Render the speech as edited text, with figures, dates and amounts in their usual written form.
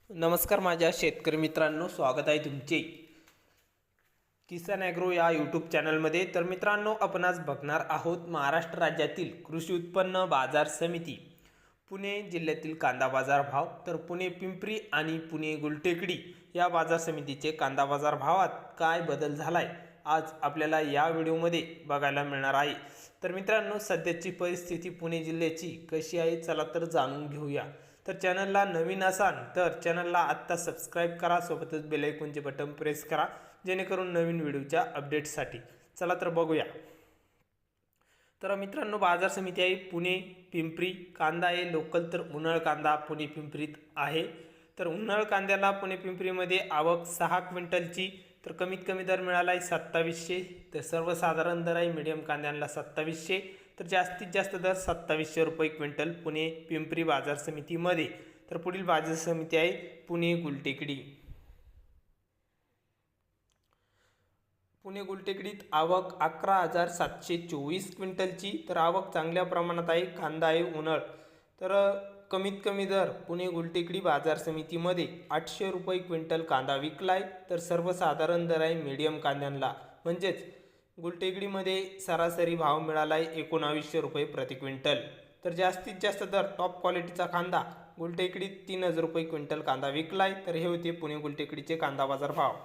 नमस्कार माझ्या शेतकरी मित्रांनो, स्वागत आहे तुमचे किसान ॲग्रो या यूट्यूब चॅनलमध्ये। तर मित्रांनो, आपण आज बघणार आहोत महाराष्ट्र राज्यातील कृषी उत्पन्न बाजार समिती पुणे जिल्ह्यातील कांदा बाजार भाव। तर पुणे पिंपरी आणि पुणे गुलटेकडी या बाजार समितीचे कांदा बाजार भावात काय बदल झालाय आज आपल्याला या व्हिडिओमध्ये बघायला मिळणार आहे। तर मित्रांनो, सध्याची परिस्थिती पुणे जिल्ह्याची कशी आहे चला तर जाणून घेऊया। तर चॅनलला नवीन असाल तर चॅनलला आत्ता सबस्क्राइब करा, सोबतच बेल आयकॉनचे बटन प्रेस करा जेणेकरून नवीन व्हिडिओच्या अपडेट्ससाठी। चला तर बघूया। तर मित्रांनो, बाजार समिती आहे पुणे पिंपरी। कांदा आहे लोकल, तर उन्हाळ कांदा पुणे पिंपरीत आहे। तर उन्हाळ कांद्याला पुणे पिंपरीमध्ये आवक 6 क्विंटलची, तर कमीत कमी दर मिळाला आहे 2700। तर सर्वसाधारण दर आहे मीडियम कांद्यांना 2700, तर जास्तीत जास्त दर 2700 रुपये क्विंटल पुणे पिंपरी बाजार समितीमध्ये। तर पुढील बाजार समिती आहे पुणे गुलटेकडी। पुणे गुलटेकडीत आवक 11,724 क्विंटलची, तर आवक चांगल्या प्रमाणात आहे। कांदा आहे उन्हाळ, तर कमीत कमी दर पुणे गुलटेकडी बाजार समितीमध्ये 800 रुपये क्विंटल कांदा विकलाय। तर सर्वसाधारण दर आहे मीडियम कांद्यांना, म्हणजेच गुलटेकडीमध्ये सरासरी भाव मिळाला आहे 1900 रुपये प्रति क्विंटल। तर जास्तीत जास्त दर टॉप क्वालिटीचा कांदा गुलटेकडीत 3000 रुपये क्विंटल कांदा विकलाय। तर हे होते पुणे गुलटेकडीचे कांदा बाजार भाव।